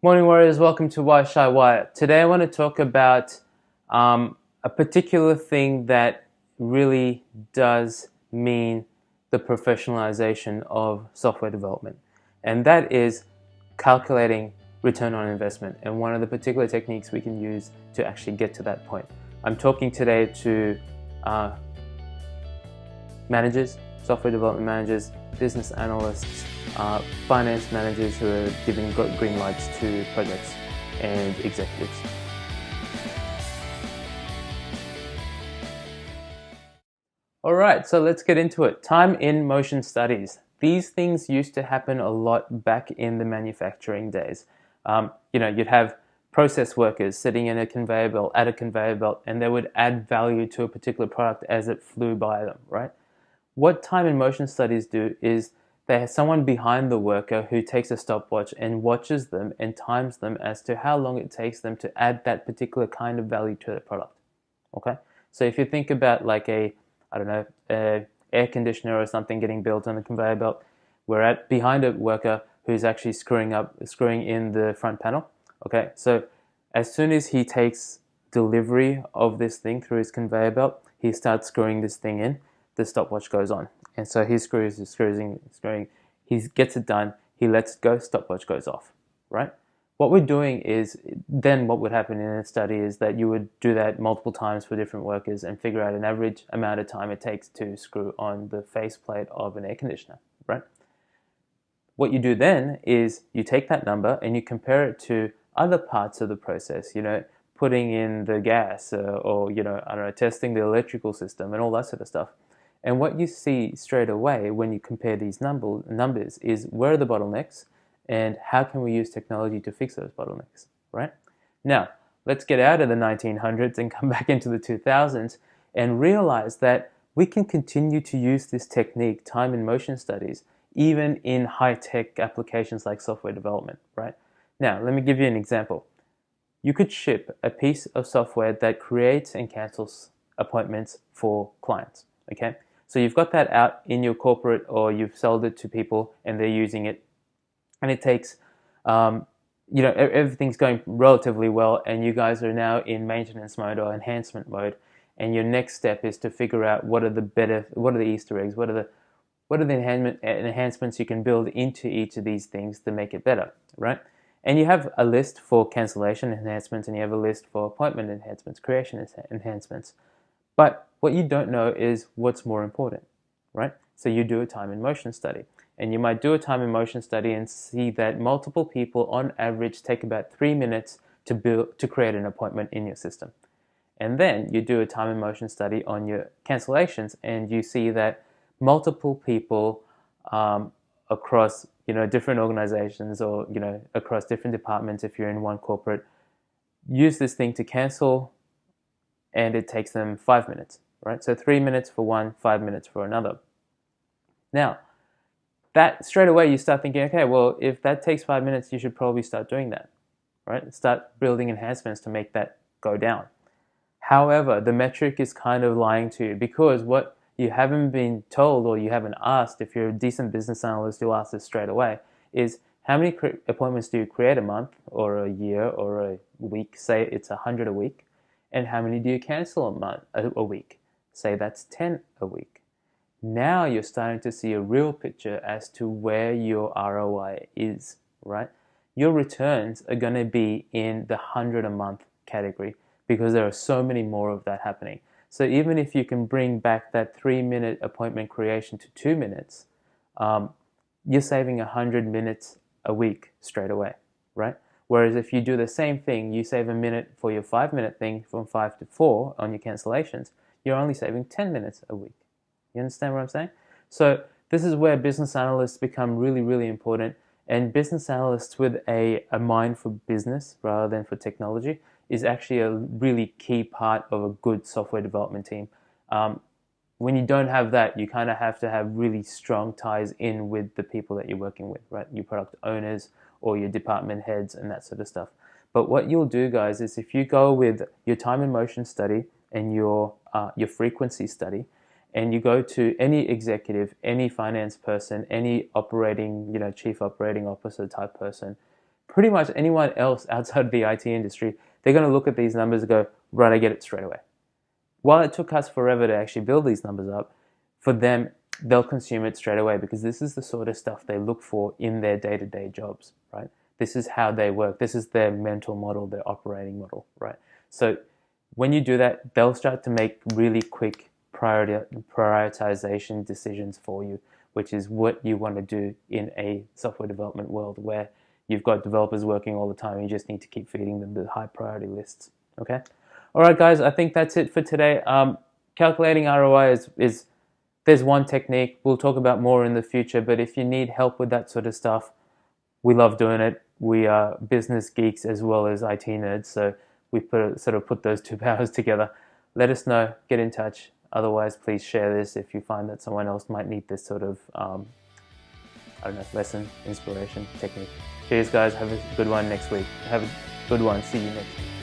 Morning warriors, welcome to Why Shy Wire. Today I want to talk about a particular thing that really does mean the professionalization of software development, and that is calculating return on investment, and one of the particular techniques we can use to actually get to that point. I'm talking today to uh, managers, software development managers, business analysts, finance managers who are giving green lights to projects, and executives. All right, so let's get into it. Time in motion studies. These things used to happen a lot back in the manufacturing days. You'd have process workers sitting in a conveyor belt at a conveyor belt, and they would add value to a particular product as it flew by them, right? What time and motion studies do is they have someone behind the worker who takes a stopwatch and watches them and times them as to how long it takes them to add that particular kind of value to the product. Okay, so if you think about like I don't know, a air conditioner or something getting built on the conveyor belt, we're at behind a worker who's actually screwing in the front panel. Okay, so as soon as he takes delivery of this thing through his conveyor belt, he starts screwing this thing in. The stopwatch goes on, and so he screwing. He gets it done. He lets it go. Stopwatch goes off. Right. What we're doing is then what would happen in a study is that you would do that multiple times for different workers and figure out an average amount of time it takes to screw on the faceplate of an air conditioner. Right. What you do then is you take that number and you compare it to other parts of the process, putting in the gas or, I don't know, testing the electrical system and all that sort of stuff. And what you see straight away when you compare these numbers is where are the bottlenecks and how can we use technology to fix those bottlenecks, right? Now, let's get out of the 1900s and come back into the 2000s and realize that we can continue to use this technique, time and motion studies, even in high-tech applications like software development, right? Now, let me give you an example. You could ship a piece of software that creates and cancels appointments for clients, okay? So you've got that out in your corporate or you've sold it to people and they're using it, and it takes, everything's going relatively well and you guys are now in maintenance mode or enhancement mode, and your next step is to figure out what are the Easter eggs, what are the enhancements you can build into each of these things to make it better, right? And you have a list for cancellation enhancements and you have a list for appointment enhancements, creation enhancements. But what you don't know is what's more important, right? So you do a time and motion study. And you might do a time and motion study and see that multiple people on average take about 3 minutes to create an appointment in your system. And then you do a time and motion study on your cancellations and you see that multiple people across different organizations or across different departments, if you're in one corporate, use this thing to cancel and it takes them 5 minutes, right? So 3 minutes for one, 5 minutes for another. Now, that straight away you start thinking, okay, well, if that takes 5 minutes, you should probably start doing that, right? Start building enhancements to make that go down. However, the metric is kind of lying to you because what you haven't been told or you haven't asked, if you're a decent business analyst, you'll ask this straight away, is how many appointments do you create a month or a year or a week? Say it's 100 a week. And how many do you cancel a week? Say that's 10 a week. Now you're starting to see a real picture as to where your ROI is, right? Your returns are going to be in the 100 a month category because there are so many more of that happening. So even if you can bring back that 3-minute appointment creation to 2 minutes, you're saving 100 minutes a week straight away, right? Whereas if you do the same thing, you save a minute for your 5-minute thing from 5 to 4 on your cancellations, you're only saving 10 minutes a week. You understand what I'm saying? So this is where business analysts become really, really important. And business analysts with a mind for business rather than for technology is actually a really key part of a good software development team. When you don't have that, you kind of have to have really strong ties in with the people that you're working with, right? Your product owners or your department heads and that sort of stuff. But what you'll do, guys, is if you go with your time and motion study and your frequency study, and you go to any executive, any finance person, any operating, chief operating officer type person, pretty much anyone else outside of the IT industry, they're going to look at these numbers and go, right, I get it straight away. While it took us forever to actually build these numbers up, for them, they'll consume it straight away because this is the sort of stuff they look for in their day-to-day jobs, right? This is how they work. This is their mental model, their operating model, right? So when you do that, they'll start to make really quick prioritization decisions for you, which is what you want to do in a software development world where you've got developers working all the time. You just need to keep feeding them the high priority lists, okay? All right, guys, I think that's it for today. Calculating ROI is there's one technique. We'll talk about more in the future, but if you need help with that sort of stuff, we love doing it. We are business geeks as well as IT nerds, so we put those two powers together. Let us know, get in touch. Otherwise, please share this if you find that someone else might need this sort of, lesson, inspiration, technique. Cheers, guys. Have a good one next week. Have a good one. See you next week.